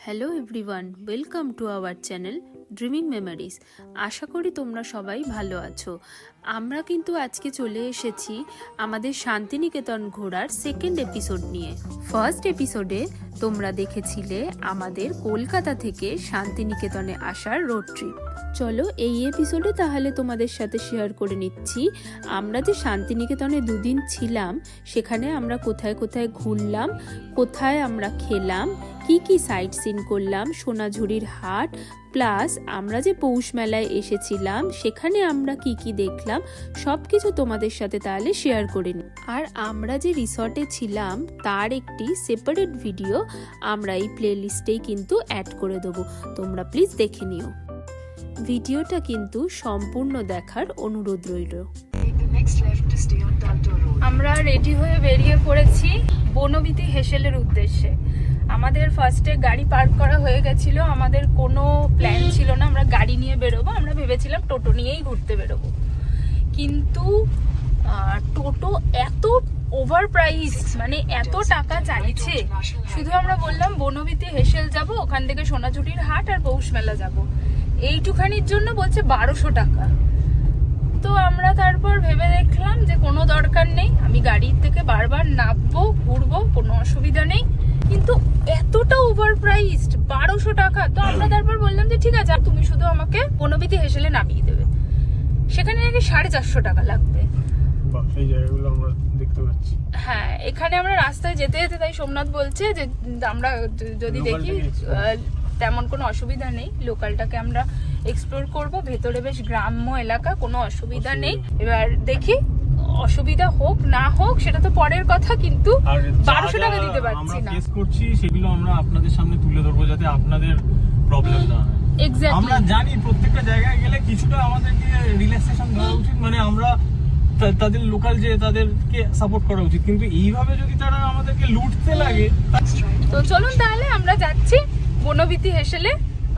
Hello everyone, welcome to our channel dreaming memories. আশা করি তোমরা সবাই ভালো আছো। আমরা কিন্তু আজকে চলে এসেছি আমাদের শান্তিনিকেতন ঘোরার সেকেন্ড এপিসোড নিয়ে। ফার্স্ট এপিসোডে তোমরা দেখেছিলে আমাদের কলকাতা থেকে শান্তিনিকেতনে আসার রোড ট্রিপ। চলো এই এপিসোডে তাহলে তোমাদের সাথে শেয়ার করে নিচ্ছি আমরা যে শান্তিনিকেতনে দুদিন ছিলাম সেখানে আমরা কোথায় কোথায় ঘুরলাম, কোথায় আমরা খেলাম, কি কি সাইট সিন করলাম, সোনাঝুরির হাট, প্লাস আমরা যে পৌষ মেলায় এসেছিলাম সেখানে আমরা কি কি দেখলাম সব কিছু তোমাদের সাথে তাহলে শেয়ার করে নিই। আর আমরা যে রিসর্টে ছিলাম তার একটি সেপারেট ভিডিও আমরা এই প্লেলিস্টেই কিন্তু অ্যাড করে দেবো, তোমরা প্লিজ দেখে নিও। ভিডিওটা কিন্তু সম্পূর্ণ দেখার অনুরোধ রইল। আমরা রেডি হয়ে বেরিয়ে পড়েছি বনবিথি হেসেলের উদ্দেশ্যে। আমাদের ফার্স্টে গাড়ি পার্ক করা হয়ে গেছিল, আমাদের কোনো প্ল্যান ছিল না আমরা গাড়ি নিয়ে বেরোবো, আমরা ভেবেছিলাম টোটো নিয়েই ঘুরতে বেরোবো। কিন্তু টোটো এত ওভার প্রাইস, মানে এত টাকা চাইছে। শুধু আমরা বললাম বনবিথি হেসেল যাব, ওখান থেকে সোনাঝুরির হাট আর পৌষ মেলা যাব, এইটুখানির জন্য বলছে 1200 টাকা। তো আমরা তারপর ভেবে দেখলাম যে কোনো দরকার নেই, আমি গাড়ির থেকে বারবার নামবো, ঘুরবো, কোনো অসুবিধা নেই। কিন্তু এতটা ওভার প্রাইসড 1200 টাকা। তো আমরা তারপর বললাম যে ঠিক আছে, তুমি শুধু আমাকে বনবিথি হেসেলে নামিয়ে দেবে। সেখানে নাকি 450 টাকা লাগবে। এই জায়গাগুলো আমরা দেখতে পাচ্ছি। হ্যাঁ, এখানে আমরা রাস্তায় যেতে যেতে তাই সোমনাথ বলছে যে আমরা যদি দেখি তেমন কোনো অসুবিধা নেই, লোকালটাকে আমরা এক্সপ্লোর করব, ভেতরে বেশ গ্রাম্য এলাকা, কোনো অসুবিধা নেই। এবার দেখি অসুবিধা হোক না হোক সেটা তো পরের কথা, কিন্তু 1200 টাকা দিতে পারছি না। আমরা ফেস করছি সেগুলো আমরা আপনাদের সামনে তুলে ধরবো যাতে আপনাদের প্রবলেম না হয়। এক্স্যাক্টলি, আমরা জানি প্রত্যেকটা জায়গায় গেলে কিছুটা আমাদেরকে রিল্যাক্সেশন দেওয়া উচিত, মানে আমরা তাদের লোকাল যে তাদেরকে সাপোর্ট করা উচিত, কিন্তু এইভাবে যদি তারা আমাদেরকে লুটতে লাগে। তো চলুন তাহলে আমরা যাচ্ছি বনবিথি হেসেলে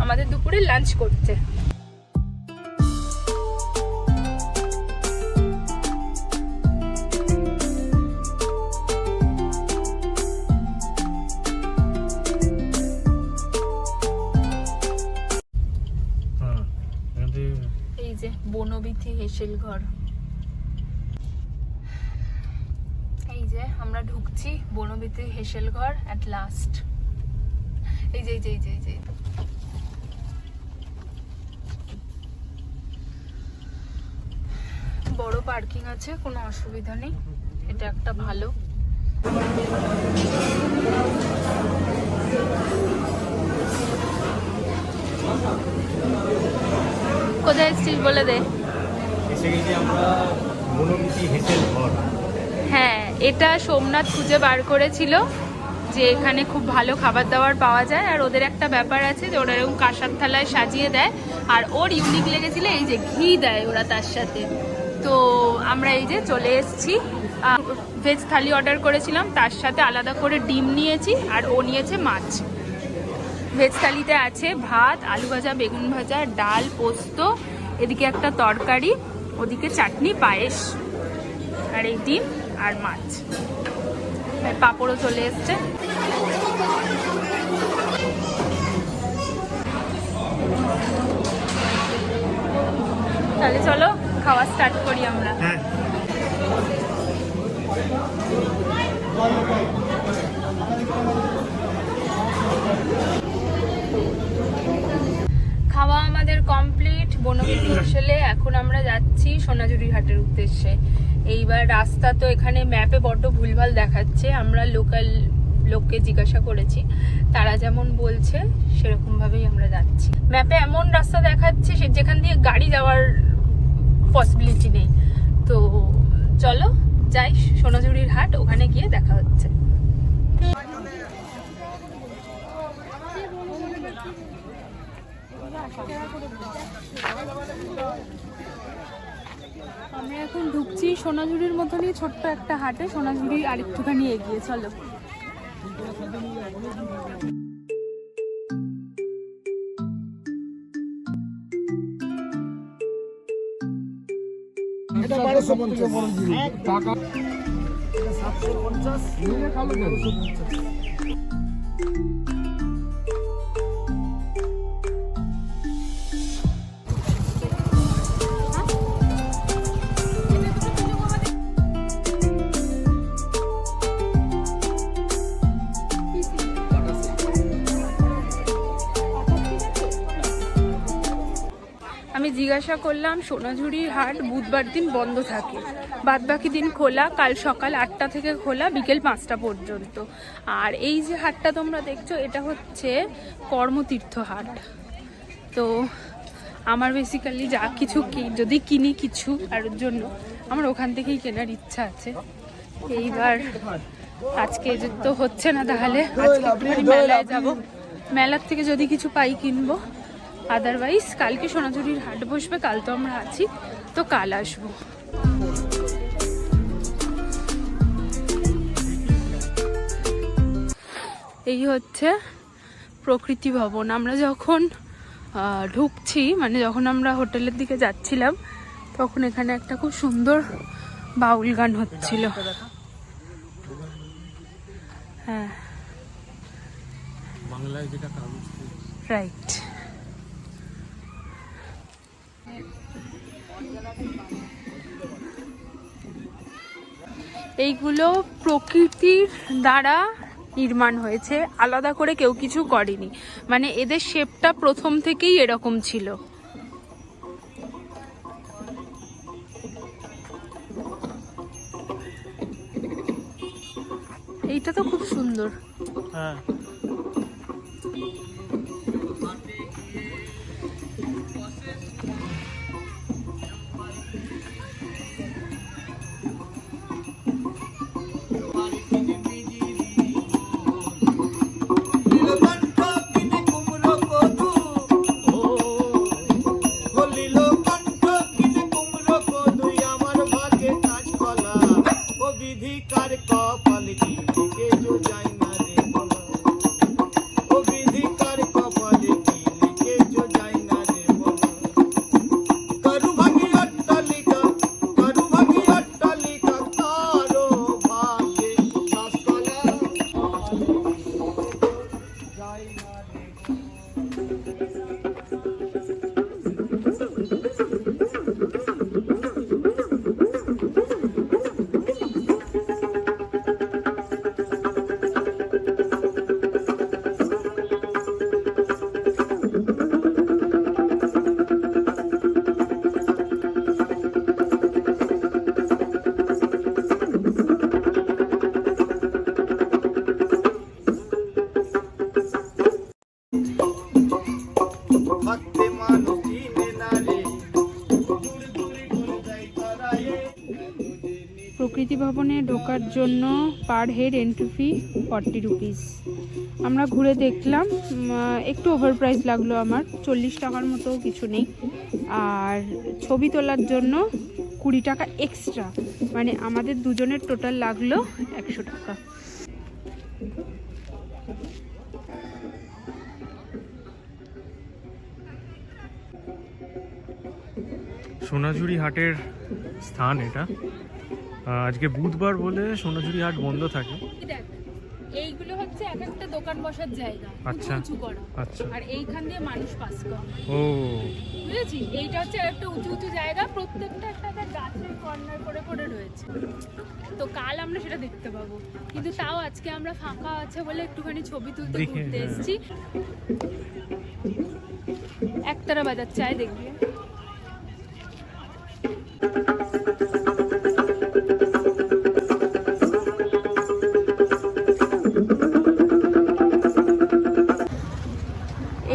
আমাদের দুপুরে লাঞ্চ করতে। এই যে বনবিথি হেসেল ঘর, এই যে আমরা ঢুকছি বনবিথি হেসেল ঘর এট লাস্ট। এই যে এই যে বড় পার্কিং আছে, কোনো অসুবিধা নেই, এটা একটা ভালো। কোথায় এসেছিস বলে দে। এসে গেছি আমরা বনবিথি হেসেল ঘর। হ্যাঁ, এটা সোমনাথ খুঁজে বার করেছিল যে এখানে খুব ভালো খাবার দাবার পাওয়া যায়, আর ওদের একটা ব্যাপার আছে যে ওরা এরকম কাঁসার থালায় সাজিয়ে দেয়, আর ওর ইউনিক লেগেছিল এই যে ঘি দেয় ওরা তার সাথে। তো আমরা এই যে চলে এসেছি, ভেজ থালি অর্ডার করেছিলাম, তার সাথে আলাদা করে ডিম নিয়েছি, আর ও নিয়েছে মাছ। ভেজ থালিতে আছে ভাত, আলু ভাজা, বেগুন ভাজা, ডাল, পোস্ত, এদিকে একটা তরকারি, ওদিকে চাটনি, পায়েস, আর এই ডিম আর মাছ, পাঁপড়ও চলে এসছে। তাহলে চলো খাওয়া স্টার্ট করি আমরা। খাওয়া আমাদের কমপ্লিট বনবিথি হেসেলে। এখন আমরা যাচ্ছি সোনাঝুরি হাটের উদ্দেশ্যে। এইবার রাস্তা তো এখানে ম্যাপে বড্ড ভুলভাল দেখাচ্ছে, আমরা লোকাল লোককে জিজ্ঞাসা করেছি, তারা যেমন বলছে সেরকম ভাবেই আমরা যাচ্ছি। ম্যাপে এমন রাস্তা দেখাচ্ছে যেখান দিয়ে গাড়ি যাওয়ার পসিবিলিটি নেই। তো চলো যাই সোনাঝুরির হাট, ওখানে গিয়ে দেখা হচ্ছে। আমি এখন ঢুকছি সোনাঝুরির মতনই ছোট্ট একটা হাটে, সোনাঝুরি আরেকটুখানি এগিয়ে। চলো। এটা 1250 টাকা, 750 নিয়ে খালো 1250। আমি জিজ্ঞাসা করলাম সোনাঝুরির হাট বুধবার দিন বন্ধ থাকে, বাদবাকি দিন খোলা। কাল সকাল 8টা থেকে খোলা, বিকেল 5টা পর্যন্ত। আর এই যে হাটটা তোমরা দেখছো এটা হচ্ছে কর্মতীর্থ হাট। তো আমার বেসিক্যালি যা কিছু যদি কিনি কিছু কারোর জন্য, আমার ওখান থেকেই কেনার ইচ্ছা আছে। এইবার আজকে তো হচ্ছে না, তাহলে আজকে একটুখানি মেলায় যাব, মেলার থেকে যদি কিছু পাই কিনবো। আদারওয়াইজ কালকে সোনাঝুরির হাট বসবে, কাল তো আমরা আছি, তো কাল আসবো। এই হচ্ছে প্রকৃতি ভবন। আমরা যখন ঢুকছি, মানে যখন আমরা হোটেলের দিকে যাচ্ছিলাম, তখন এখানে একটা খুব সুন্দর বাউল গান হচ্ছিল। হ্যাঁ, বাংলায় যেটা রাইট। এইগুলো প্রকৃতির দ্বারা নির্মাণ হয়েছে, আলাদা করে কেউ কিছু করেনি। মানে এদের শেপটা প্রথম থেকেই এরকম ছিল। এইটা তো খুব সুন্দর। হ্যাঁ, প্রকৃতি ভবনে ঢোকার জন্য per head entry fee 40 rupees. আমরা ঘুরে দেখলাম, একটু ওভার প্রাইস লাগলো আমার, 40 টাকার মতো কিছু নেই। আর ছবি তোলার জন্য 20 টাকা এক্সট্রা, মানে আমাদের দুজনের টোটাল লাগলো 100 টাকা। সোনাঝুরি হাটের স্থান এটা। আজকে বুধবার বলে সোনাঝুরি হাট বন্ধ থাকে। এইগুলো হচ্ছে এক একটা দোকান বসার জায়গা, আচ্ছা, উঁচু করা। আচ্ছা। আর এইখান দিয়ে মানুষ পাস করে। ও, বুঝেছি, এইটা হচ্ছে একটা উঁচু উঁচু জায়গা, প্রত্যেকটা একটা গাছের কর্নার করে করে রয়েছে। তো কাল আমরা সেটা দেখতে পাবো, কিন্তু তাও আজকে আমরা ফাঁকা আছে বলে একটুখানি ছবি তুলতে ঘুরতে এসেছি। একতারা বাজার চায় দেখবি।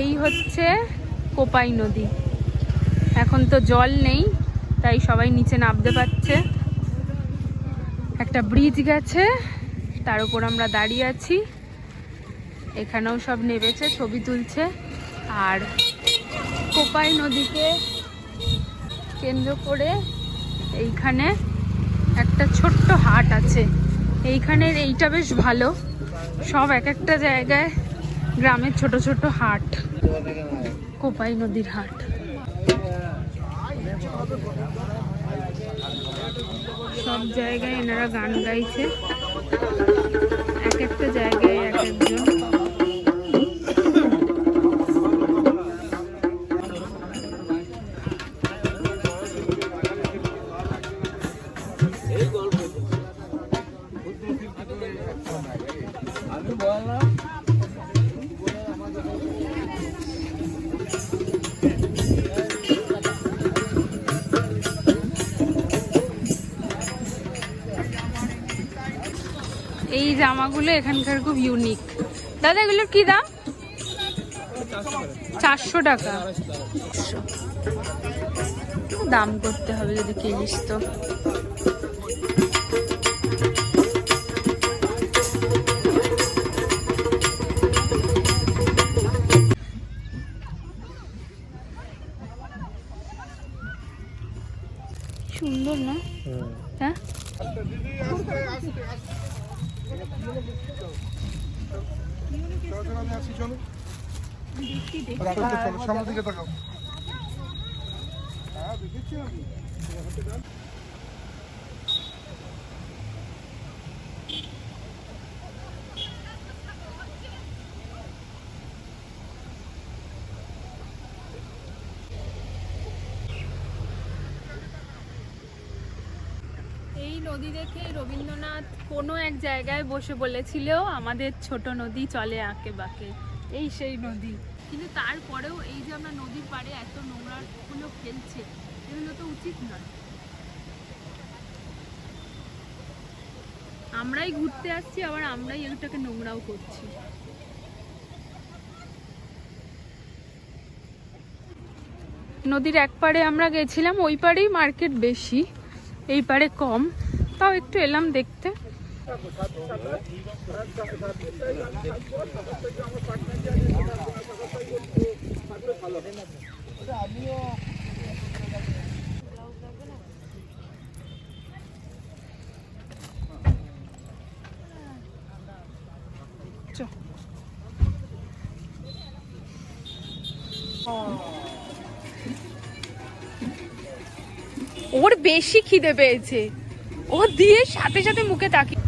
এই হচ্ছে কোপাই নদী। এখন তো জল নেই, তাই সবাই নিচে নামতে পারছে। একটা ব্রিজ গেছে, তার উপর আমরা দাঁড়িয়ে আছি। এখানেও সব নেমেছে, ছবি তুলছে। আর কোপাই নদীকে কেন্দ্র করে এইখানে একটা ছোট্ট হাট আছে। এইখানের এইটা বেশ ভালো, সব এক একটা জায়গায় গ্রামের ছোট ছোট হাট। কোপাই নদীর হাট। সব জায়গায় এনারা গান গাইছে, এক একটা জায়গায় এক একজন। জামাগুলো এখানকার খুব ইউনিক। দাদা এগুলোর কি দাম? 400 টাকা। দাম করতে হবে যদি কিনিস তো। সুন্দর না? হ্যাঁ সামনের দিকে তাকাও। এই নদী দেখে রবীন্দ্রনাথ কোনো এক জায়গায় বসে বলেছিল আমাদের ছোট নদী চলে আঁকে বাঁকে, এই সেই নদী। কিন্তু তারপরেও এই যে আমরা নদীর পাড়ে এত নোংরাগুলো ফেলছে, এগুলো তো উচিত নয়। আমরাই ঘুরতে আসছি, আবার আমরাই এটাকে নোংরাও করছি। নদীর এক পাড়ে আমরা গেছিলাম, ওই পাড়েই মার্কেট বেশি, এই পাড়ে কম, তাও একটু এলাম দেখতে। ওর বেশি খিদে পেয়েছে, ও দিয়ে সাথে সাথে মুখে তাকিয়ে।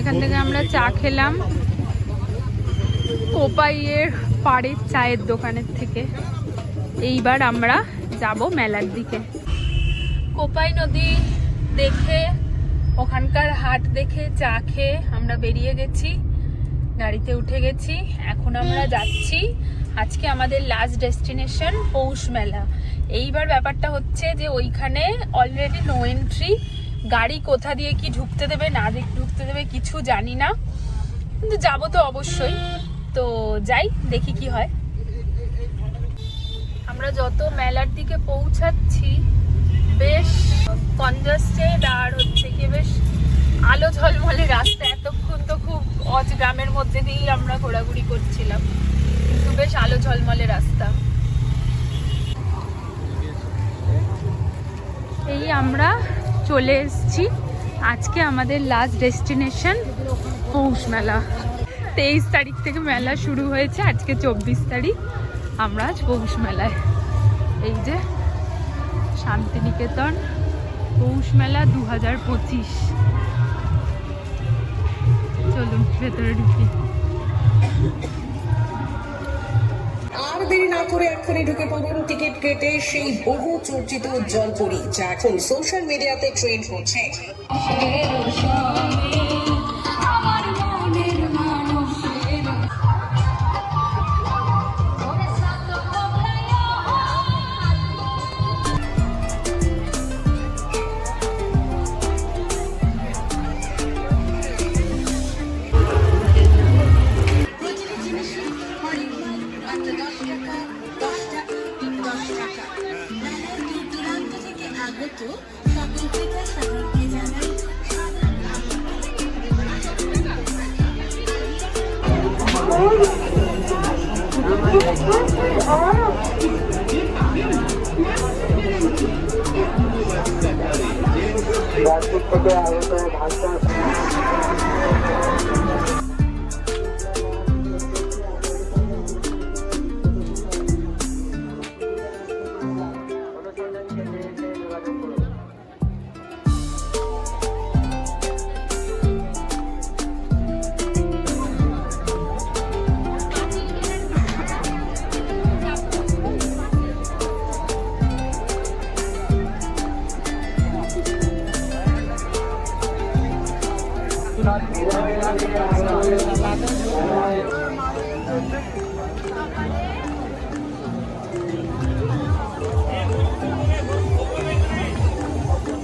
এখান থেকে আমরা চা খেলাম কোপাইয়ের পাড়ের চায়ের দোকানের থেকে। এইবার আমরা যাব মেলার দিকে। কোপাই নদী দেখে, ওখানকার হাট দেখে, চা খেয়ে আমরা বেরিয়ে গেছি, গাড়িতে উঠে গেছি। এখন আমরা যাচ্ছি, আজকে আমাদের লাস্ট ডেস্টিনেশন পৌষ মেলা। এইবার ব্যাপারটা হচ্ছে যে ওইখানে অলরেডি নো এন্ট্রি, গাড়ি কোথা দিয়ে কি ঢুকতে দেবে না ঢুকতে দেবে কিছু জানি না, কিন্তু যাবো তো অবশ্যই। তো যাই, দেখি কি হয়। আমরা যত মেলার দিকে পৌঁছাচ্ছি বেশ কনজাস্টেড, আর হচ্ছে কি বেশ আলো ঝলমলে রাস্তা। এতক্ষণ তো খুব অজ গ্রামের মধ্যে দিয়েই আমরা ঘোরাঘুরি করছিলাম, কিন্তু বেশ আলো ঝলমলে রাস্তা। এই আমরা চলে এসেছি, আজকে আমাদের লাস্ট ডেস্টিনেশন পৌষ মেলা। 23 তারিখ থেকে মেলা শুরু হয়েছে, আজকে 24 তারিখ, আমরা আজ পৌষ মেলায়। এই যে শান্তিনিকেতন পৌষ মেলা 2025। চলুন ভেতরে ঢুকি। আর দেরি না করে এক্ষুনি ঢুকে পড়ুন টিকিট কেটে সেই বহু চর্চিত জলপরি, যা এখন সোশ্যাল মিডিয়াতে ট্রেন্ড হচ্ছে।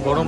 গরম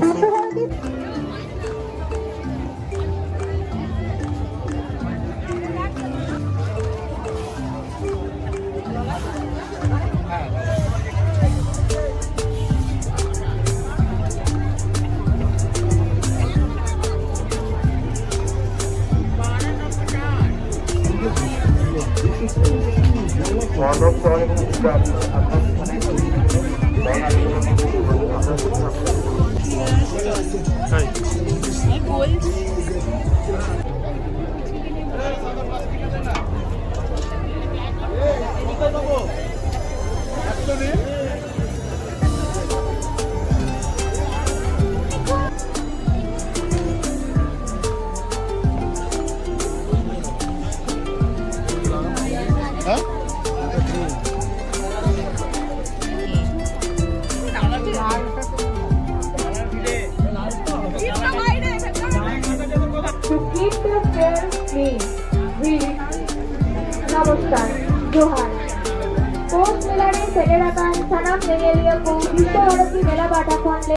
To keep the fair clean, we নমস্কার জোহার পোস্ট মেলারে সেলেরাকান সানাম নেগেলিয়া কো বিশ্বভারতী মেলা বাটা ফোনলে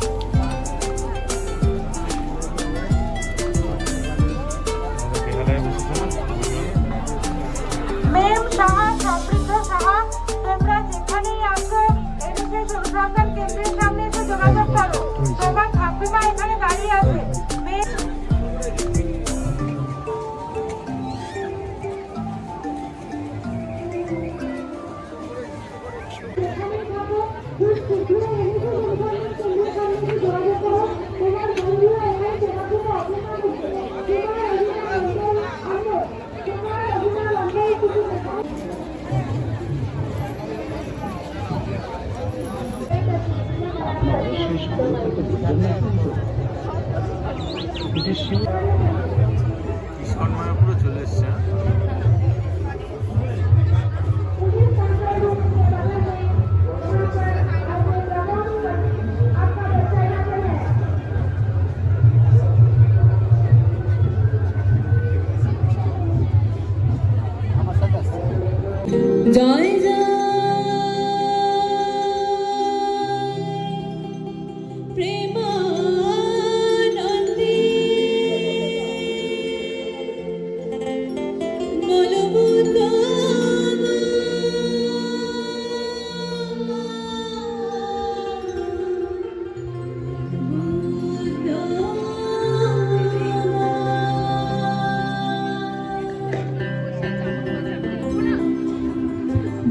মেম সাহা সমৃদ্ধ সাহা তোমরা যেখানেই আসো এডুকেশন সংস্থান কেন্দ্রের সামনে এসে যোগাযোগ করো তোমার ঠাকুমা এখানে দাঁড়িয়ে আছে মেম ইসকন মায়াপুরে চলে এসছে। জয় জয় প্রেমানন্দে বলবুতম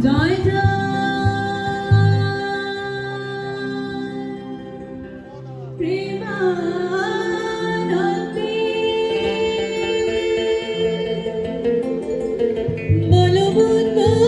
জয় জয় প্রেমানন্দে বলবুতম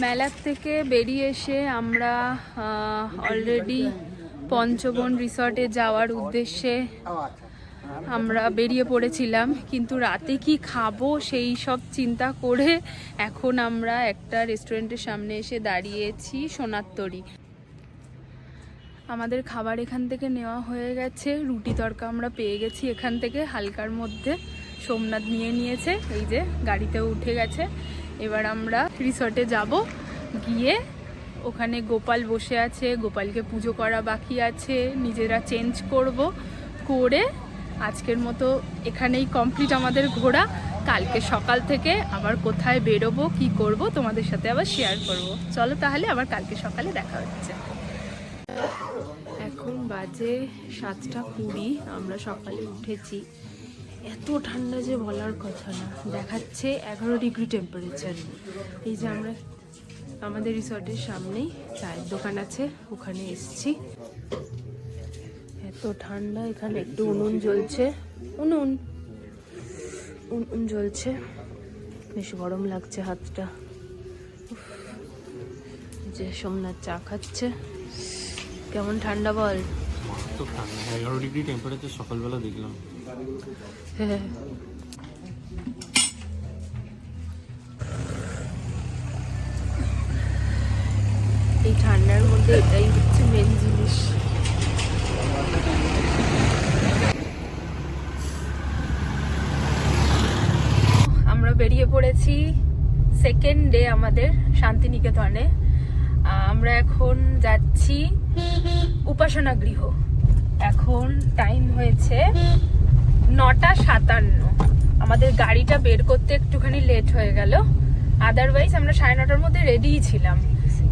মেলার থেকে বেরিয়ে এসে আমরা অলরেডি পঞ্চবন রিসর্টে যাওয়ার উদ্দেশ্যে আমরা বেরিয়ে পড়েছিলাম, কিন্তু রাতে কি খাবো সেই সব চিন্তা করে এখন আমরা একটা রেস্টুরেন্টের সামনে এসে দাঁড়িয়েছি, সোনার তরী। আমাদের খাবার এখান থেকে নেওয়া হয়ে গেছে, রুটি তড়কা আমরা পেয়ে গেছি এখান থেকে হালকার মধ্যে, সোমনাথ নিয়ে নিয়েছে, এই যে গাড়িতে উঠে গেছে। এবার আমরা রিসর্টে যাব, গিয়ে ওখানে গোপাল বসে আছে, গোপালকে পুজো করা বাকি আছে, নিজেরা চেঞ্জ করব, করে আজকের মতো এখানেই কমপ্লিট আমাদের ঘোরা। কালকে সকাল থেকে আবার কোথায় বেরোবো কি করব তোমাদের সাথে আবার শেয়ার করব। চলো তাহলে আবার কালকে সকালে দেখা হচ্ছে। এখন বাজে 7:20, আমরা সকালে উঠেছি। এত ঠান্ডা যে বলার কথা না, দেখাচ্ছে 11 ডিগ্রি টেম্পারেচার। এই যে আমরা আমাদের রিসর্টের সামনেই চায়ের দোকান আছে, ওখানে এসছি। এত ঠান্ডা, এখানে একটু উনুন জ্বলছে, উনুন জ্বলছে, বেশ গরম লাগছে হাতটা। যে সোমনাথ চা খাচ্ছে, কেমন ঠান্ডা বল? 11 ডিগ্রি টেম্পারেচার সকালবেলা দেখলাম। হ্যাঁ, এই ঠান্ডার মধ্যে এটাই হচ্ছে মেন জিনিস। আমরা বেরিয়ে পড়েছি সেকেন্ড ডে আমাদের শান্তিনিকেতনে। আমরা এখন যাচ্ছি উপাসনা গৃহ। এখন টাইম হয়েছে 9:57। আমাদের গাড়িটা বের করতে একটুখানি লেট হয়ে গেল, আদারওয়াইজ আমরা 9:30টার মধ্যে রেডিই ছিলাম।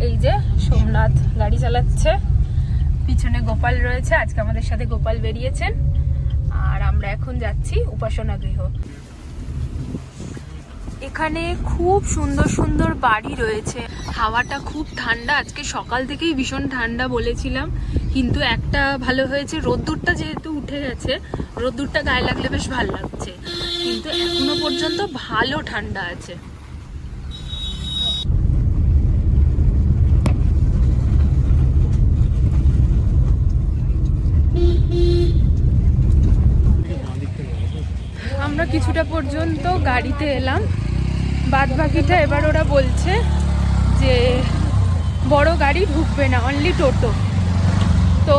এই যে সোমনাথ গাড়ি চালাচ্ছে, পিছনে গোপাল রয়েছে, আজকে আমাদের সাথে গোপাল বেরিয়েছেন। আর আমরা এখন যাচ্ছি উপাসনা গৃহ। এখানে খুব সুন্দর সুন্দর বাড়ি রয়েছে, হাওয়াটা খুব ঠান্ডা। আজকে সকাল থেকেই ভীষণ ঠান্ডা বলেছিলাম, কিন্তু একটা ভালো হয়েছে, রোদ্দুরটা যেহেতু উঠে গেছে, রোদ্দুরটা গায়ে লাগলে বেশ ভালো লাগছে, কিন্তু এখনো পর্যন্ত ভালো ঠান্ডা আছে। আমরা কিছুটা পর্যন্ত গাড়িতে এলাম, বাদ বাকিটা এবার ওরা বলছে যে বড় গাড়ি ঢুকবে না, অনলি টোটো। তো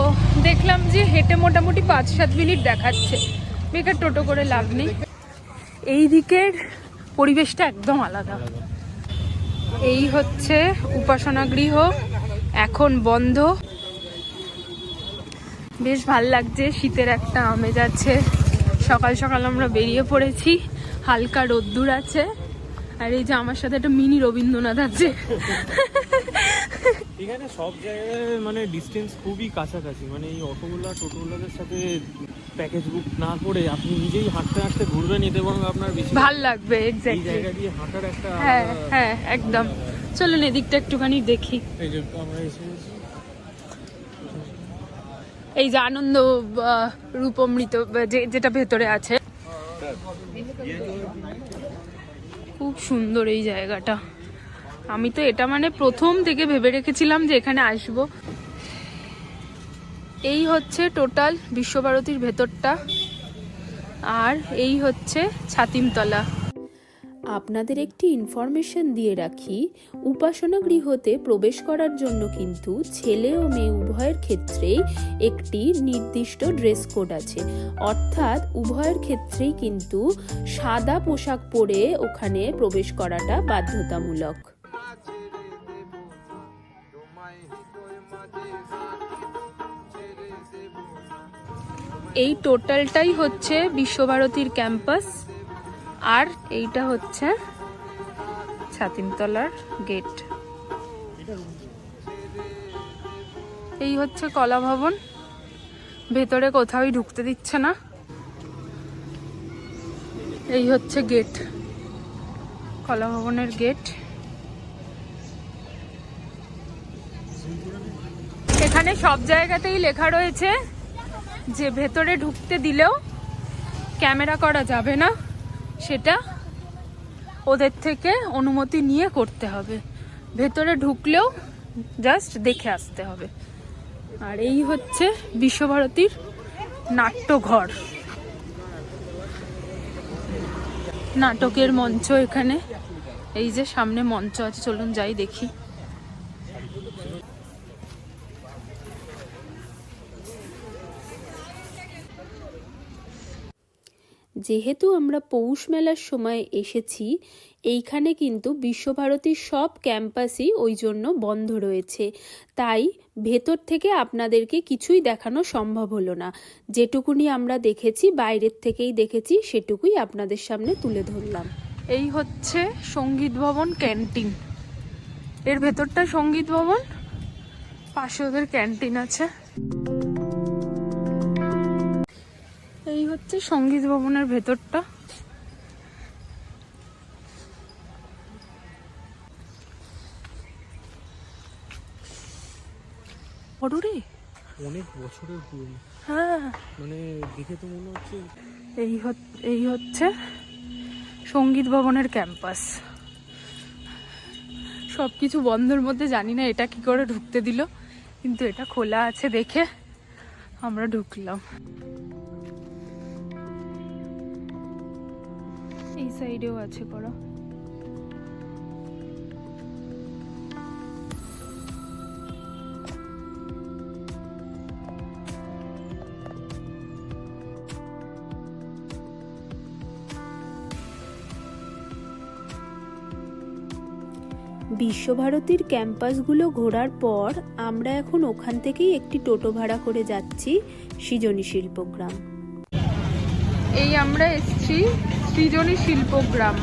দেখলাম যে হেঁটে মোটামুটি 5-7 মিনিট দেখাচ্ছে, বেকার টোটো করে লাভ নেই। এই দিকের পরিবেশটা একদম আলাদা। এই হচ্ছে উপাসনা গৃহ, এখন বন্ধ। বেশ ভাল লাগছে, শীতের একটা আমেজ আছে। সকাল সকাল আমরা বেরিয়ে পড়েছি, হালকা রোদ্দুর আছে, আর এই যে আমার সাথে একটা মিনি রবীন্দ্রনাথ আছে। এখানে সব জায়গায় মানে ডিস্টেন্স খুবই কাছাকাছি, মানে এই অটোগুলা টোটোগুলোদের সাথে প্যাকেজ বুক না করে আপনি নিজেই হাঁটতে হাঁটতে ঘুরবেন, এতে বরং আপনার বেশি ভাল লাগবে। এই এক্স্যাক্টলি, জায়গা দিয়ে হাঁটার একটা হ্যাঁ হ্যাঁ একদম। চলুন এদিকটা একটুখানি দেখি। এই যে আমরা এসে এই যে আনন্দ রূপমৃত যেটা ভেতরে আছে, খুব সুন্দর এই জায়গাটা। আমি তো এটা মানে প্রথম থেকে ভেবে রেখেছিলাম যে এখানে আসবো। এই হচ্ছে টোটাল বিশ্বভারতীর ভেতরটা, আর এই হচ্ছে ছাতিমতলা। আপনাদের একটি ইনফরমেশন দিয়ে রাখি, উপাসনা গৃহতে প্রবেশ করার জন্য কিন্তু ছেলে ও মেয়ে উভয়ের ক্ষেত্রেই একটি নির্দিষ্ট ড্রেস কোড আছে, অর্থাৎ উভয়ের ক্ষেত্রেই কিন্তু সাদা পোশাক পরে ওখানে প্রবেশ করাটা বাধ্যতামূলক। এই টোটালটাই হচ্ছে বিশ্বভারতীর ক্যাম্পাস, আর এইটা হচ্ছে ছাতিমতলার গেট। এই হচ্ছে কলা ভবন, ভেতরে কোথাওই ঢুকতে দিচ্ছে না। এই হচ্ছে গেট, কলা ভবনের গেট। এখানে সব জায়গাতেই লেখা রয়েছে যে ভেতরে ঢুকতে দিলেও ক্যামেরা করা যাবে না, সেটা ওদের থেকে অনুমতি নিয়ে করতে হবে। ভেতরে ঢুকলেও জাস্ট দেখে আসতে হবে। আর এই হচ্ছে বিশ্বভারতীর নাট্যঘর, নাটকের মঞ্চ এখানে। এই যে সামনে মঞ্চ আছে, চলুন যাই দেখি। যেহেতু আমরা পৌষ মেলার সময় এসেছি, এইখানে কিন্তু বিশ্বভারতীর সব ক্যাম্পাসই ওই জন্য বন্ধ রয়েছে, তাই ভেতর থেকে আপনাদেরকে কিছুই দেখানো সম্ভব হলো না। যেটুকুনি আমরা দেখেছি, বাইরের থেকেই দেখেছি, সেটুকুই আপনাদের সামনে তুলে ধরলাম। এই হচ্ছে সঙ্গীত ভবন ক্যান্টিন, এর ভেতরটা সঙ্গীত ভবন, পাশে ওদের ক্যান্টিন আছে। এই হচ্ছে সঙ্গীত ভবনের ভেতরটা। বড়রে অনেক বছরের পুরনো, হ্যাঁ মানে দেখে তো মনে হচ্ছে। এই হচ্ছে সঙ্গীত ভবনের ক্যাম্পাস। সবকিছু বন্ধের মধ্যে, জানি না এটা কি করে ঢুকতে দিল, কিন্তু এটা খোলা আছে দেখে আমরা ঢুকলাম। এই সাইডেও আছে করা। বিশ্বভারতীর ক্যাম্পাসগুলো ঘোরার পর আমরা এখন ওখান থেকেই একটি টোটো ভাড়া করে যাচ্ছি সৃজনী শিল্পগ্রাম। এই আমরা এসেছি সৃজনী শিল্পগ্রাম।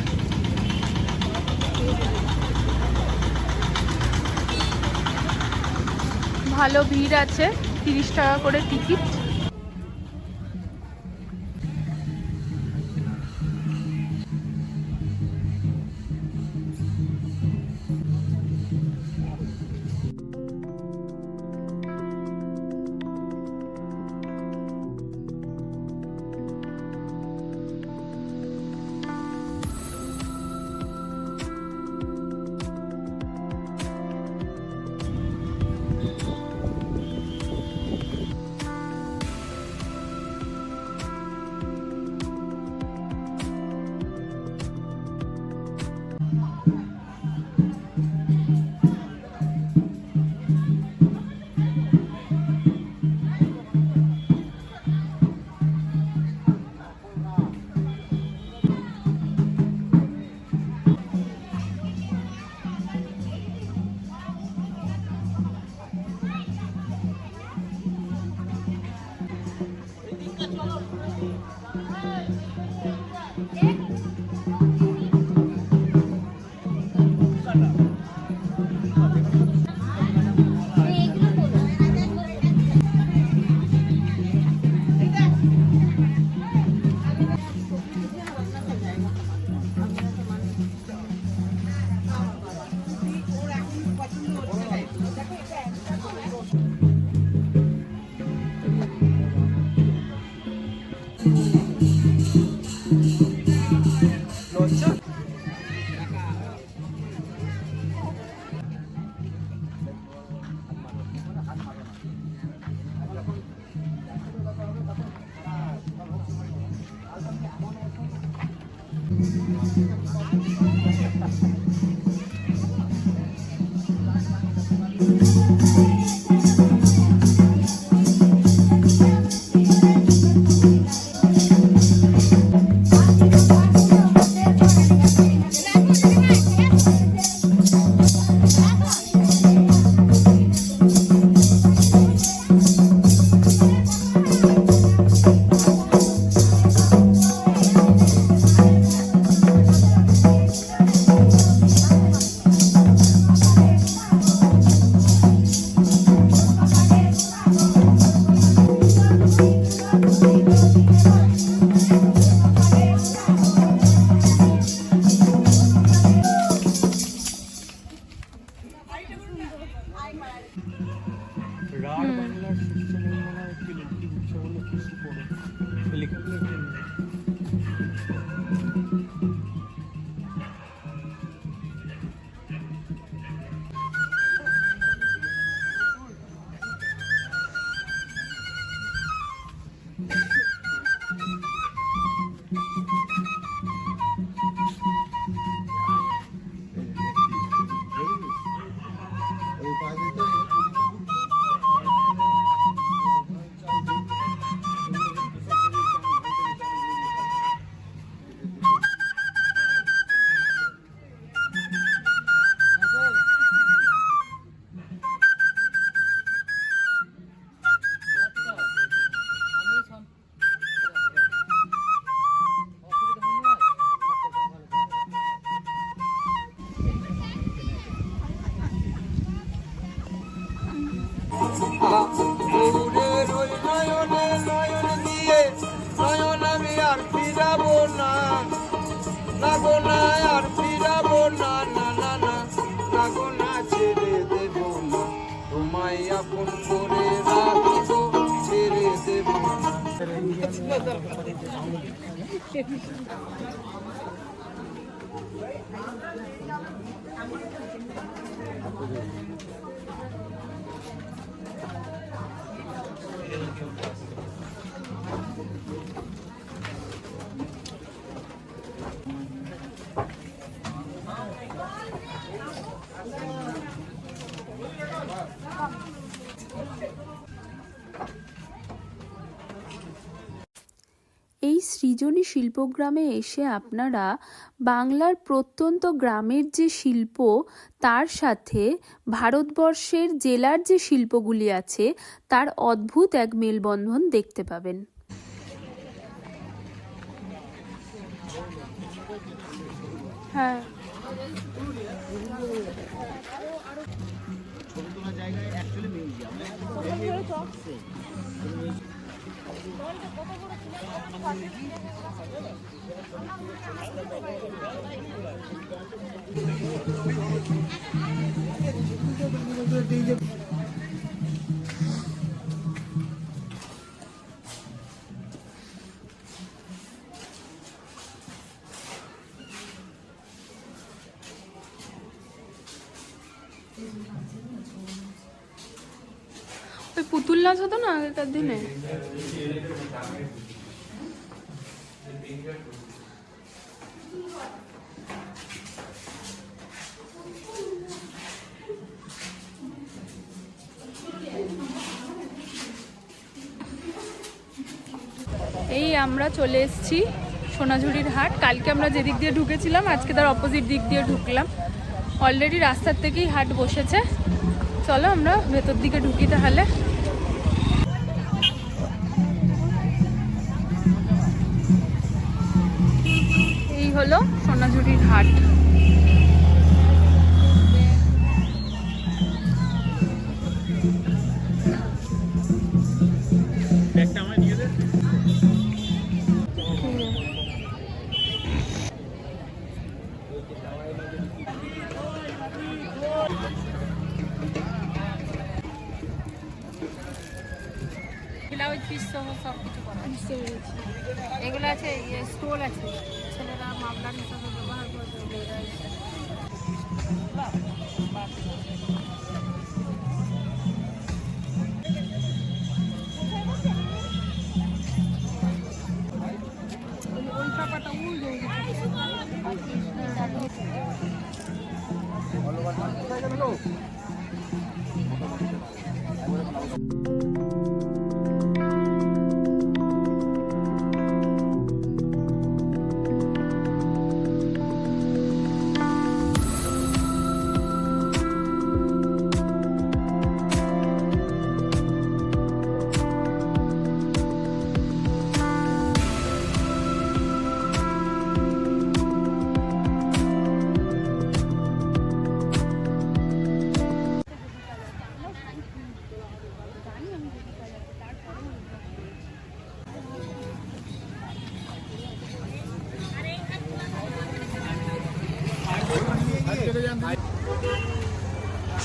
ভালো ভিড় আছে, 30 টাকা করে টিকিট। রাঢ় বাংলার শিষ্য নির্মাণা একটি লক্ষ্মী উৎসব হলো কৃষি পড়ো লেখাগুলো একটু গৌরের ওই নয়নে নয়ন দিয়ে নয়ন আমি আর ফিরাবো না, না গো না আর ফিরাবো না, না না না, না গো না ছেড়ে দেব না, তোমায় আপন করে রাখবো, ছেড়ে দেব না। এই সৃজনী শিল্পগ্রামে এসে আপনারা বাংলার প্রত্যন্ত গ্রামের যে শিল্প তার সাথে ভারতবর্ষের জেলার যে শিল্পগুলি আছে তার অদ্ভুত এক মেলবন্ধন দেখতে পাবেন। হ্যাঁ, ওই পুতুল নাচ হতো না আগেকার দিনে। এই আমরা চলে এসেছি সোনাঝুরির হাট। কালকে আমরা যেদিক দিয়ে ঢুকেছিলাম আজকে তার অপোজিট দিক দিয়ে ঢুকলাম। অলরেডি রাস্তার থেকেই হাট বসেছে। চলো আমরা ভেতর দিকে ঢুকি তাহলে। এই হলো সোনাঝুরির হাট। একটা আমার নিয়ে দে। ব্লাউজ পিস সহ সব কিছু করা আছে। এগুলো আছে, স্টোল আছে, ছেলেরা মামলার হিসাবে ব্যবহার করবে।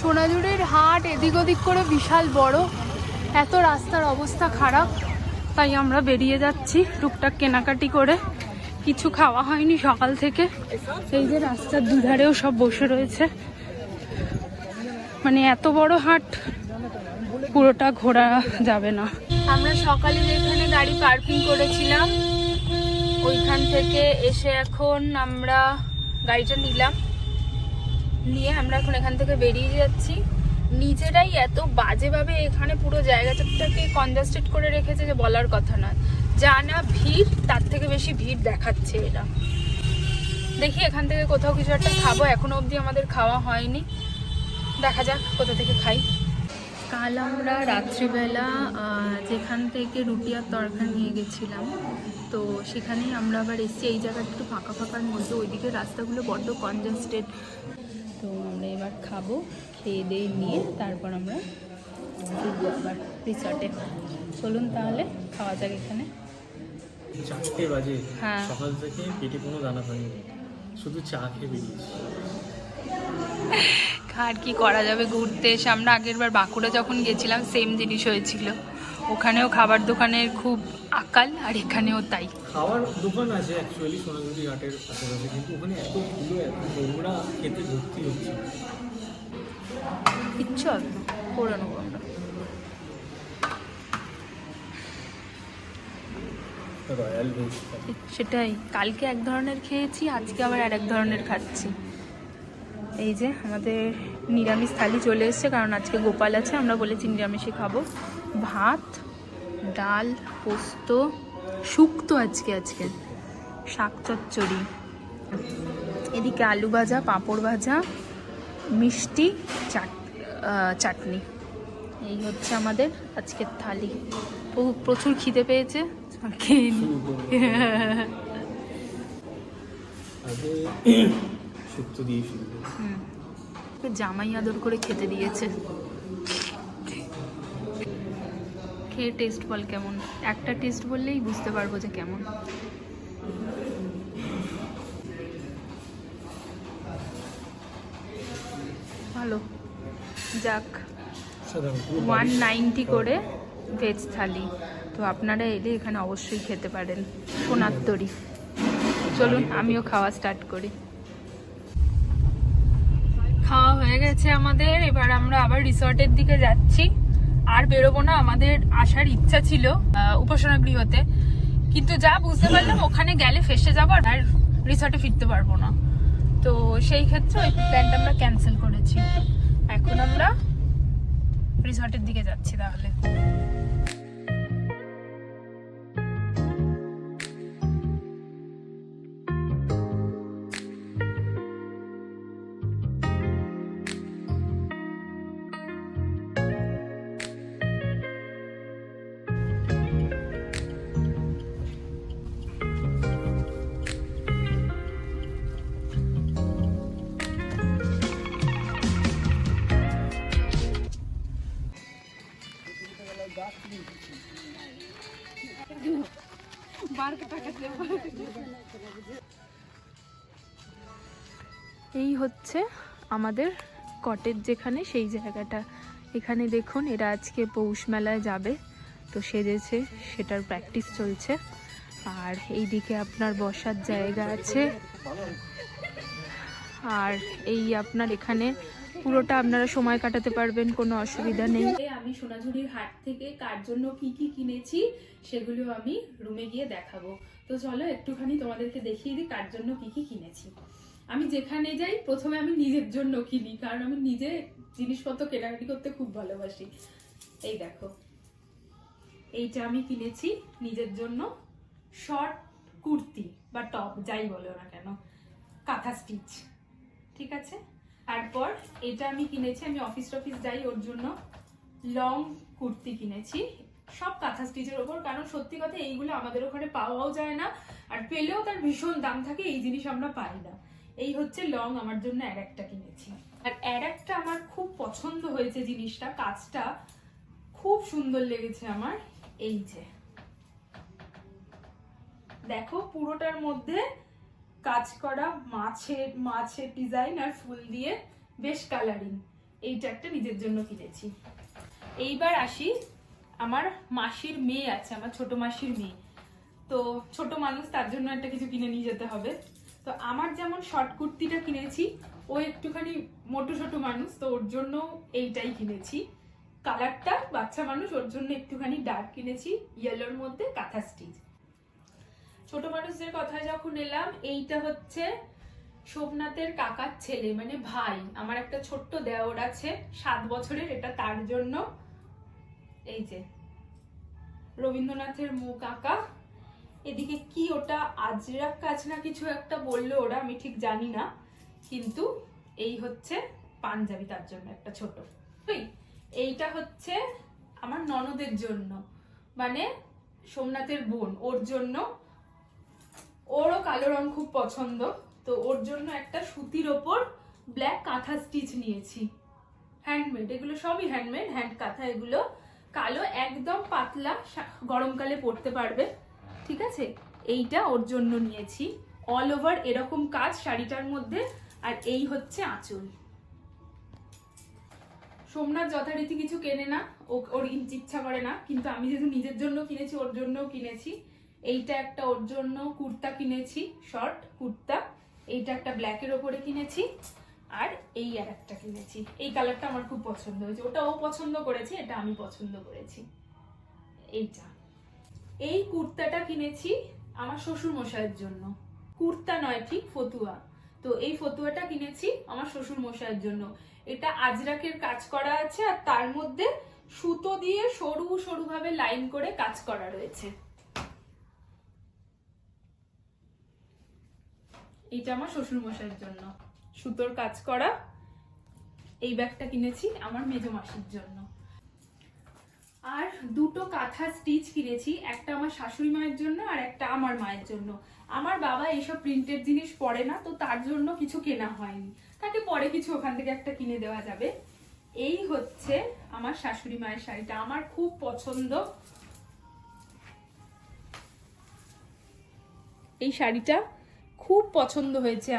সোনাঝুরির হাট এদিক ওদিক করে বিশাল বড়, এত রাস্তার অবস্থা খারাপ, তাই আমরা বেরিয়ে যাচ্ছি টুকটাক কেনাকাটি করে। কিছু খাওয়া হয়নি সকাল থেকে। এই যে রাস্তার দুধারেও সব বসে রয়েছে, মানে এত বড় হাট পুরোটা ঘোরা যাবে না। আমরা সকালে যেখানে গাড়ি পার্কিং করেছিলাম ওইখান থেকে এসে এখন আমরা গাড়িটা নিলাম, নিয়ে আমরা এখন এখান থেকে বেরিয়ে যাচ্ছি। নিজেরাই এত বাজেভাবে এখানে পুরো জায়গাটাকে কনজাস্টেড করে রেখেছে যে বলার কথা নয়। যা না ভিড়, তার থেকে বেশি ভিড় দেখাচ্ছে এরা। দেখি এখান থেকে কোথাও কিছু একটা খাবো, এখনো অবধি আমাদের খাওয়া হয়নি, দেখা যাক কোথা থেকে খাই। কাল আমরা রাত্রিবেলা যেখান থেকে রুটি আর তরকারি নিয়ে গেছিলাম, তো সেখানেই আমরা আবার এসেছি। এই জায়গাটা একটু ফাঁকা ফাঁকার মধ্যে, ওইদিকে রাস্তাগুলো বড্ড কনজাস্টেড। তো আমরা এবার খাবো, খেয়ে দিয়ে নিয়ে তারপর আমরা ঘুরবো আবার রিসর্টে। চলুন তাহলে খাওয়া যাক এখানে। 4টে বাজে, হ্যাঁ। সকাল থেকে পেটে কোনো দানা পায়নি, শুধু চা খেয়ে বেরিয়েছি। আর কি করা যাবে, ঘুরতে এসে। আমরা আগের বার বাঁকুড়া যখন গেছিলাম সেম জিনিস হয়েছিল, ওখানেও খাবার দোকানের খুব আকাল, আর এখানেও তাই। খাবার দোকান আছে অ্যাকচুয়ালি সোনাঝুরি হাটের আশেপাশে, কিন্তু ওখানে এত ধুলো, এত নোংরা, খেতে ভর্তি হচ্ছে। কিচ্ছু হবে না, করে নেবো আমরা। রয়্যাল ভেজ সেটাই, কালকে এক ধরনের খেয়েছি, আজকে আবার আর এক ধরনের খাচ্ছি। এই যে আমাদের নিরামিষ থালি চলে এসছে, কারণ আজকে গোপাল আছে, আমরা বলেছি নিরামিষই খাবো। ভাত, ডাল, পোস্ত, শুক্তো আজকে শাক চচ্চড়ি, এদিকে আলু ভাজা, পাঁপড় ভাজা, মিষ্টি, চাটনি। এই হচ্ছে আমাদের আজকের থালি। প্রচুর খিদে পেয়েছে, খেয়ে নি। জামাই আদর করে খেতে দিয়েছে। খেয়ে টেস্ট বল কেমন, একটা টেস্ট বললেই বুঝতে পারবো যে কেমন। ভালো, যাক। 190 করে ভেজ থালি, তো আপনারা এলে এখানে অবশ্যই খেতে পারেন। সোনার তরী। চলুন আমিও খাওয়া স্টার্ট করি। খাওয়া হয়ে গেছে আমাদের, এবার আমরা আবার রিসর্টের দিকে যাচ্ছি। আর বেরোবো না, আমাদের আসার ইচ্ছা ছিল উপাসনা গৃহতে, কিন্তু যা বুঝতে পারলাম ওখানে গেলে ফেসে যাবো আর রিসর্টে ফিরতে পারবো না। তো সেই ক্ষেত্রে ওই প্ল্যানটা আমরা ক্যান্সেল করেছি। এখন আমরা রিসর্টের দিকে যাচ্ছি তাহলে। এই হচ্ছে আমাদের কটেজ যেখানে, সেই জায়গাটা। এখানে দেখুন এরা আজকে পৌষ মেলায় যাবে, তো সেজেছে, সেটার প্র্যাকটিস চলছে। আর এইদিকে আপনার বসার জায়গা আছে, আর এই আপনার এখানে পুরোটা আপনারা সময় কাটাতে পারবেন, কোনো অসুবিধা নেই। আমি সোনাঝুরির হাট থেকে কার জন্য কি কি কিনেছি সেগুলো আমি রুমে গিয়ে দেখাবো। তো চলো একটুখানি তোমাদেরকে দেখিয়ে দিই কার জন্য কি কি কিনেছি। আমি যেখানে যাই প্রথমে আমি নিজের জন্য কিনি, কারণ আমি নিজে জিনিসপত্র কেনাকাটি করতে খুব ভালোবাসি। এই দেখো, এইটা আমি কিনেছি নিজের জন্য, শর্ট কুর্তি বা টপ যাই বলো না কেন, কাঁথা স্টিচ, ঠিক আছে। তারপর এটা আমি কিনেছি, আমি অফিস যাই ওর জন্য লং কুর্তি কিনেছি, সব কাঁথা স্টিচের ওপর, কারণ সত্যি কথা এইগুলো আমাদের ওখানে পাওয়াও যায় না, আর পেলেও তার ভীষণ দাম থাকে, এই জিনিস আমরা পাই না। এই হচ্ছে লং আমার জন্য আর একটা কিনেছি। আর আর একটা আমার খুব পছন্দ হয়েছে জিনিসটা, কাজটা খুব সুন্দর লেগেছে আমার। এই যে দেখো, পুরোটার মধ্যে কাজ করা মাছের ডিজাইন আর ফুল দিয়ে বেশ কালারিং। এইটা একটা নিজের জন্য কিনেছি। এইবার আসি, আমার মাসির মেয়ে আছে, আমার ছোট মাসির মেয়ে, তো ছোট মানুষ, তার জন্য একটা কিছু কিনে নিয়ে যেতে হবে। তো আমার যেমন শর্ট কুর্তিটা কিনেছি, ও একটুখানি মোটো ছোটো মানুষ, তো ওর জন্য এইটাই কিনেছি। কালারটা বাচ্চা মানুষ, ওর জন্য একটুখানি ডার্ক কিনেছি, ইয়েলোর মধ্যে কাঁথা স্টিচ। ছোট মানুষদের কথা যখন এলাম, এইটা হচ্ছে সোমনাথের কাকার ছেলে, মানে ভাই, আমার একটা ছোট্ট দেওর আছে 7 বছরের, এটা তার জন্য। এই যে রবীন্দ্রনাথের মুখ আঁকা। এদিকে কি ওটা আজরাক কাজ না কিছু একটা বললো ওরা, আমি ঠিক জানি না, কিন্তু এই হচ্ছে পাঞ্জাবি তার জন্য একটা ছোট। এইটা হচ্ছে আমার ননদের জন্য, মানে সোমনাথের বোন, ওর জন্য। ওরও কালো রং খুব পছন্দ, তো ওর জন্য একটা সুতির ওপর ব্ল্যাক কাঁথা স্টিচ নিয়েছি, হ্যান্ডমেড, এগুলো সবই হ্যান্ডমেড, হ্যান্ড কাঁথা এগুলো, কালো, একদম পাতলা, গরমকালে পরতে পারবে, ঠিক আছে। এইটা ওর জন্য নিয়েছি, অল ওভার এরকম কাজ শাড়িটার মধ্যে। আর এই হচ্ছে আঁচল। সোমনাথ যথারীতি কিছু কেনে না, ওর ইচ্ছা করে না, কিন্তু আমি যেহেতু নিজের জন্য কিনেছি, ওর জন্যও কিনেছি। এইটা একটা ওর জন্য কুর্তা কিনেছি, শর্ট কুর্তা, এইটা একটা ব্ল্যাকের ওপরে কিনেছি। আর এই আর একটা কিনেছি, এই কালারটা আমার খুব পছন্দ হয়েছে, ওটা ও পছন্দ করেছে, এটা আমি পছন্দ করেছি। এইটা, এই কুর্তাটা কিনেছি আমার শ্বশুর মশাইয়ের জন্য, কুর্তা নয় ঠিক, ফতুয়া। তো এই ফতুয়াটা কিনেছি আমার শ্বশুর মশাইয়ের জন্য। এটা আজরাকের কাজ করা আছে, আর তার মধ্যে সুতো দিয়ে সরু সরু ভাবে লাইন করে কাজ করা রয়েছে। এইটা আমার শ্বশুর মশাইয়ের জন্য, সুতোর কাজ করা। এই ব্যাগটা কিনেছি আমার মেজো মাসির জন্য। আর দুটো কাঁথা স্টিচ কিনেছি, একটা আমার শাশুড়ি মায়ের জন্য আর একটা আমার মায়ের জন্য। আমার বাবা এইসব প্রিন্টেড জিনিস পরে না, তো তার জন্য কিছু কেনা হয়নি, তাকে পরে কিছু ওখান থেকে একটা কিনে দেওয়া যাবে। এই হচ্ছে আমার শাশুড়ি মায়ের শাড়িটা, আমার খুব পছন্দ। এই শাড়িটা খুব পছন্দ হয়েছে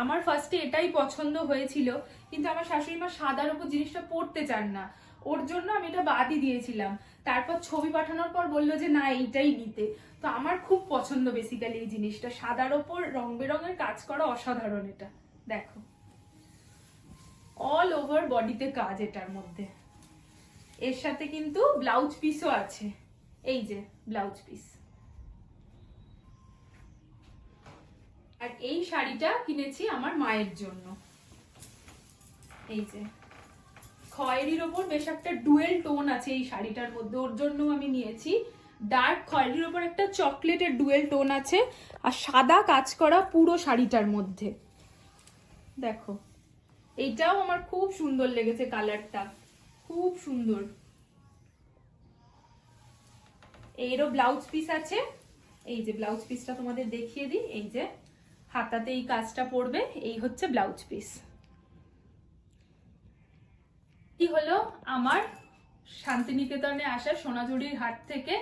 আমার ফার্স্টে এটাই পছন্দ হয়েছিল, কিন্তু আমার শাশুড়ি মা সাদার উপর জিনিসটা পরতে চান না, ওর জন্য আমি এটা বাদই দিয়েছিলাম। তারপর ছবি পাঠানোর পর বললো যে না এইটাই নিতে। তো আমার খুব পছন্দ বেসিক্যালি এই জিনিসটা, সাদার ওপর রং বেরঙের কাজ করা, অসাধারণ। এটা দেখো অল ওভার বডিতে কাজ এটার মধ্যে। এর সাথে কিন্তু ব্লাউজ পিসও আছে, এই যে ব্লাউজ পিস। আর এই শাড়িটা কিনেছি আমার মায়ের জন্য, এই যে খয়েরির ওপর বেশ একটা ডুয়েল টোন আছে এই শাড়িটার মধ্যে, ওর জন্য আমি নিয়েছি। ডার্ক খয়েরির ওপর একটা চকলেটের ডুয়েল টোন আছে, আর সাদা কাজ করা পুরো শাড়িটার মধ্যে। দেখো এইটাও আমার খুব সুন্দর লেগেছে, কালারটা খুব সুন্দর। এরও ব্লাউজ পিস আছে, এই যে ব্লাউজ পিসটা তোমাদের দেখিয়ে দিই। এই যে হাতাতে এই কাজটা পড়বে, এই হচ্ছে ব্লাউজ পিস। কি হলো আমার শান্তিনিকেতনে আসা সোনাঝুরির হাট থেকে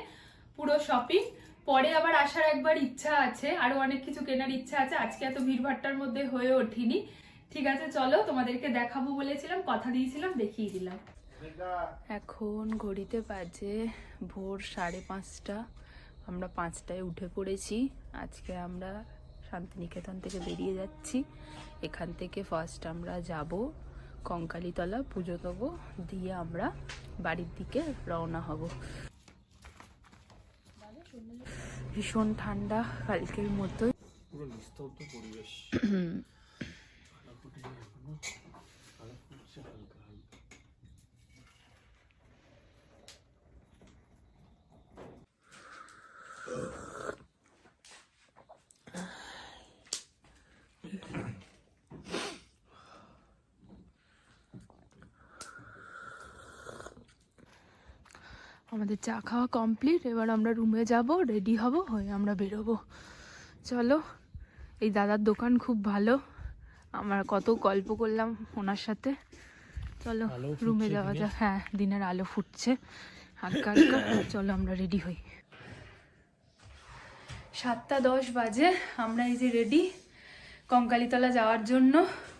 পুরো শপিং। পরে আবার আসার একবার ইচ্ছা আছে, আরো অনেক কিছু কেনার ইচ্ছা আছে, আজকে এত ভিড়ভাট্টার মধ্যে হয়ে ওঠেনি। ঠিক আছে চলো, তোমাদেরকে দেখাবো বলেছিলাম, কথা দিয়েছিলাম, দেখিয়ে দিলাম। এখন ঘড়িতে বাজে ভোর 5:30। আমরা 5টায় উঠে পড়েছি। আজকে আমরা শান্তিনিকেতন থেকে বেরিয়ে যাচ্ছি। এখান থেকে ফার্স্ট আমরা যাব কঙ্কালীতলা, পুজো দেবো, দিয়ে আমরা বাড়ির দিকে রওনা হব। ভীষণ ঠান্ডা, কালকের মতোই। পুরো নিস্তব্ধ পরিবেশ। আমাদের চা খাওয়া কমপ্লিট, এবার আমরা রুমে যাব, রেডি হব, হয়ে আমরা বেরোবো। চলো, এই দাদার দোকান খুব ভালো, আমরা কত গল্প করলাম ওনার সাথে। চলো রুমে যাওয়া যাক। হ্যাঁ, দিনের আলো ফুটছে হালকা হালকা। চলো আমরা রেডি হই। 7:10 বাজে, আমরা এই যে রেডি কঙ্কালীতলা যাওয়ার জন্য।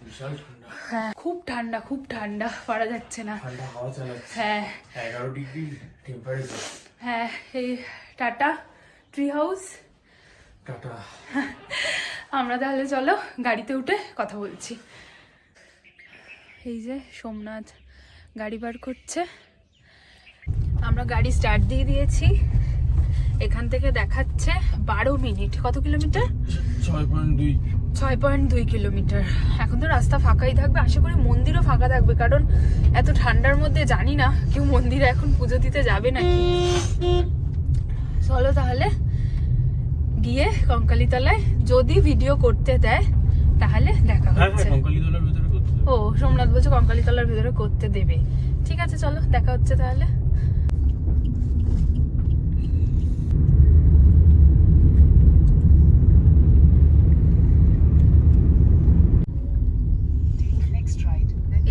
বিশাল ঠান্ডা। হ্যাঁ খুব ঠান্ডা, খুব ঠান্ডা, পারা যাচ্ছে না। ঠান্ডা হাওয়া চালাচ্ছে। হ্যাঁ 11 ডিগ্রি টেম্পারেচার। হ্যাঁ, এই টাটা ট্রি হাউস। টাটা। আমরা তাহলে চলো গাড়িতে উঠে কথা বলছি। এই যে সোমনাথ গাড়ি বার করছে, আমরা গাড়ি স্টার্ট দিয়ে দিয়েছি। এখান থেকে দেখাচ্ছে 12 মিনিট। কত কিলোমিটার? 6.2 কিলোমিটার। এখন তো রাস্তা ফাঁকাই থাকবে, আশা করি মন্দিরও ফাঁকা থাকবে, কারণ এত ঠান্ডার মধ্যে জানি না কেউ মন্দিরে এখন পুজো দিতে যাবে নাকি। চলো তাহলে গিয়ে কঙ্কালীতলায় যদি ভিডিও করতে দেয় তাহলে দেখা হচ্ছে। কঙ্কালীতলার ভিতরে করতে দেবে। ও সোমনাথ বলছে কঙ্কালীতলার ভিতরে করতে দেবে। ঠিক আছে চলো, দেখা হচ্ছে তাহলে।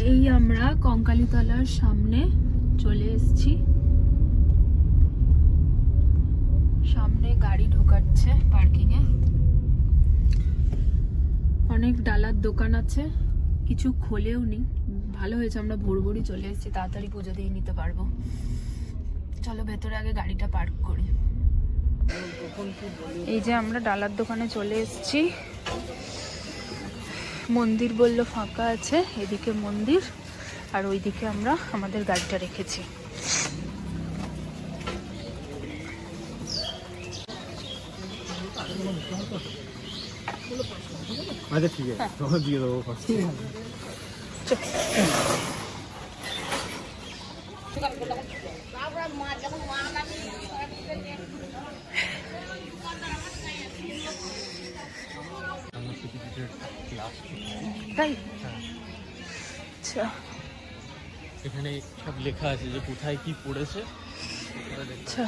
এই আমরা কঙ্কালীতলার সামনে চলে এসেছি। সামনে গাড়ি ঢোকাচ্ছে পার্কিং এ। অনেক ডালার দোকান আছে, কিছু খোলেও নি। ভালো হয়েছে আমরা ভোর ভোরই চলে এসেছি, তাড়াতাড়ি পুজো দিয়ে নিতে পারবো। চলো ভেতরে আগে গাড়িটা পার্ক করি। এই যে আমরা ডালার দোকানে চলে এসেছি। মন্দির বললো ফাঁকা আছে, এদিকে মন্দির আর ওইদিকে আমরা আমাদের গাড়িটা রেখেছি। আচ্ছা ঠিক আছে, তখন দিয়ে দেবো ফার্স্ট। সতীপীঠের ক্লাস। তাই? আচ্ছা, এখানে সব লেখা আছে যে কোথায় কি পড়েছে। আচ্ছা,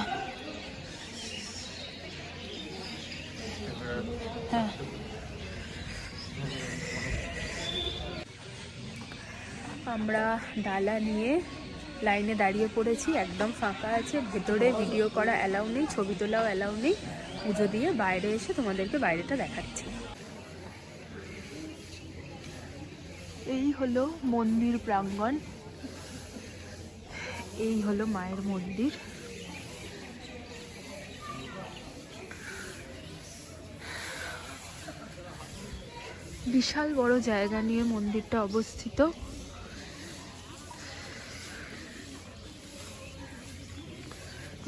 হ্যাঁ। আমরা ডালা নিয়ে লাইনে দাঁড়িয়ে পড়েছি, একদম ফাঁকা আছে, ভেতরে ভিডিও করা অ্যালাউ নেই, ছবি তোলাও অ্যালাউ নেই। পুজো দিয়ে বাইরে এসে তোমাদেরকে বাইরেটা দেখাচ্ছি। এই হলো মন্দির প্রাঙ্গণ, এই হলো মায়ের মন্দির। বিশাল বড় জায়গা নিয়ে মন্দিরটা অবস্থিত।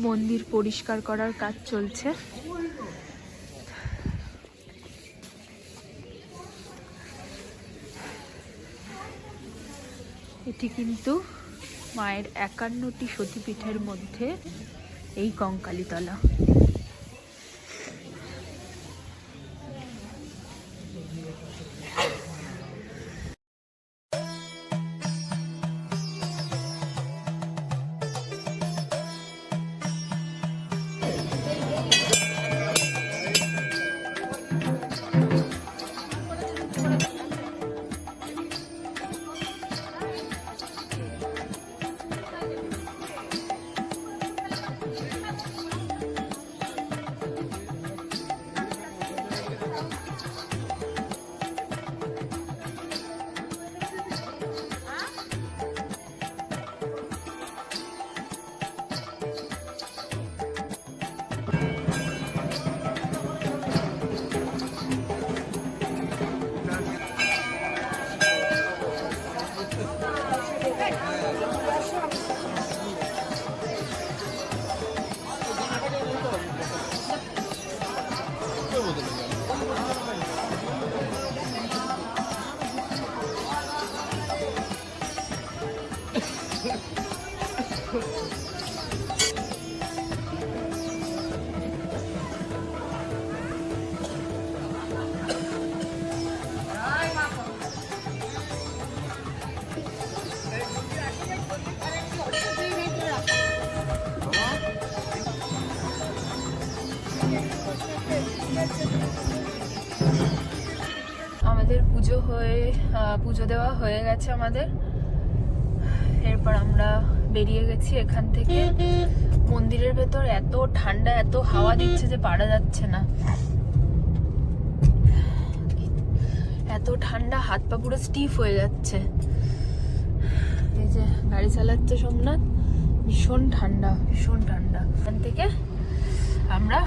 মন্দির পরিষ্কার করার কাজ চলছে। এটি কিন্তু মায়ের 51টি সতীপীঠের মধ্যে এই কঙ্কালীতলা। আমাদের পুজো দেওয়া হয়ে গেছে আমাদের। এরপর আমরা বেরিয়ে গেছি এখান থেকে। মন্দিরের ভেতর এত ঠান্ডা, এত হাওয়া দিচ্ছে যে পারা যাচ্ছে না। এত ঠান্ডা, হাত পা পুরো স্টিফ হয়ে যাচ্ছে। এই যে গাড়ি চালাচ্ছে সোমনাথ, ভীষণ ঠান্ডা, ভীষণ ঠান্ডা। এখান থেকে আমরা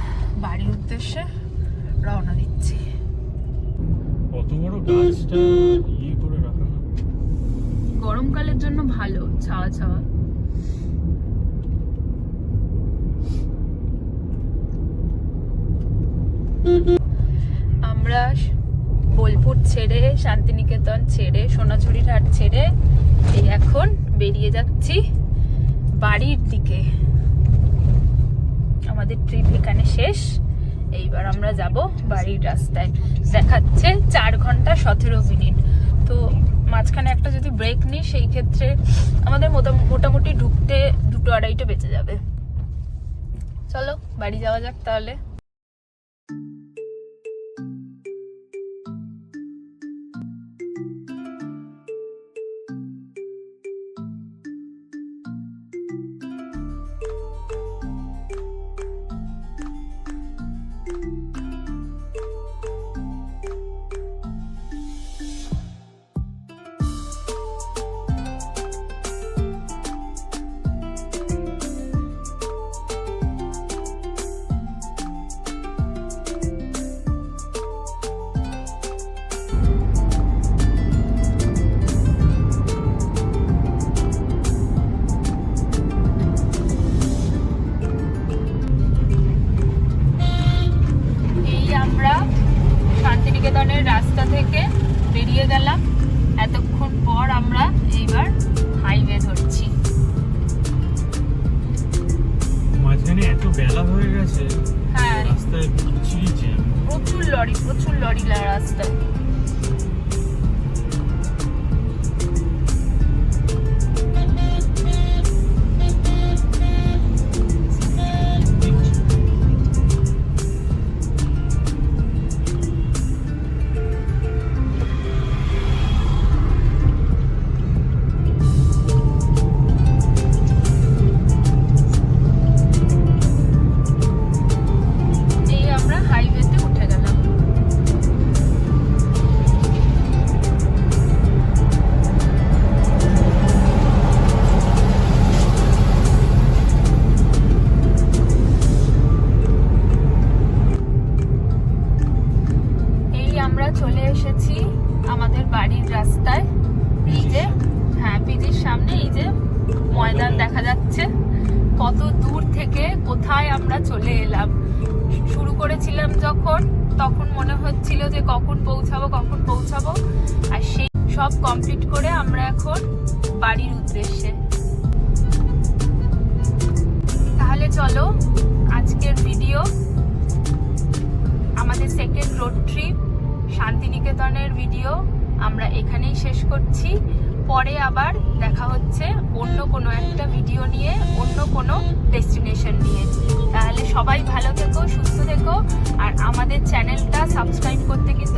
বাড়ির উদ্দেশ্যে রওনা দিচ্ছি। কত বড় গাছটা ইয়ে করে রাখা, গরমকালের জন্য ভালো, ছাওয়া ছাওয়া। আমরা বোলপুর ছেড়ে, শান্তিনিকেতন ছেড়ে, সোনাঝুরির হাট ছেড়ে এই এখন বেরিয়ে যাচ্ছি বাড়ির দিকে। আমাদের ট্রিপ এখানে শেষ। এইবার আমরা যাব বাড়ির রাস্তায়। দেখাচ্ছে 4 ঘন্টা 17 মিনিট। তো মাঝখানে একটা যদি ব্রেক নিই, সেই ক্ষেত্রে আমাদের মোটামুটি ঢুকতে 2-2:30 বেজে যাবে। চলো বাড়ি যাওয়া যাক তাহলে। শান্তিনিকেতনের রাস্তা থেকে বেরিয়ে গেলাম। এতক্ষণ পর আমরা এইবার হাইওয়ে ধরছি। মাঝখানে এত বেলা হয়ে গেছে। হ্যাঁ, রাস্তায় বিচ্ছিরি জ্যাম। প্রচুর লরি রাস্তায়। এই আমরা হাইওয়েতে উঠে গেলাম। এই আমরা চলে এসেছি আমাদের বাড়ির রাস্তায়। এই যে হ্যাঁ, পিজির সামনে এই যে ময়দান দেখা যাচ্ছে। কত দূর থেকে কোথায় আমরা চলে এলাম। শুরু করেছিলাম যখন, তখন মনে হচ্ছিল যে কখন পৌঁছাবো, আর সেই সব কমপ্লিট করে আমরা এখন বাড়ির উদ্দেশ্যে। তাহলে চলো, আজকের ভিডিও আমাদের সেকেন্ড রোড ট্রিপ শান্তিনিকেতনের ভিডিও আমরা এখানেই শেষ করছি। পরে আবার দেখা হচ্ছে অন্য কোনো একটা ভিডিও নিয়ে, অন্য কোনো ডেস্টিনেশন নিয়ে। তাহলে সবাই ভালো থেকো, সুস্থ থেকো, আর আমাদের চ্যানেলটা সাবস্ক্রাইব করতে কিন্তু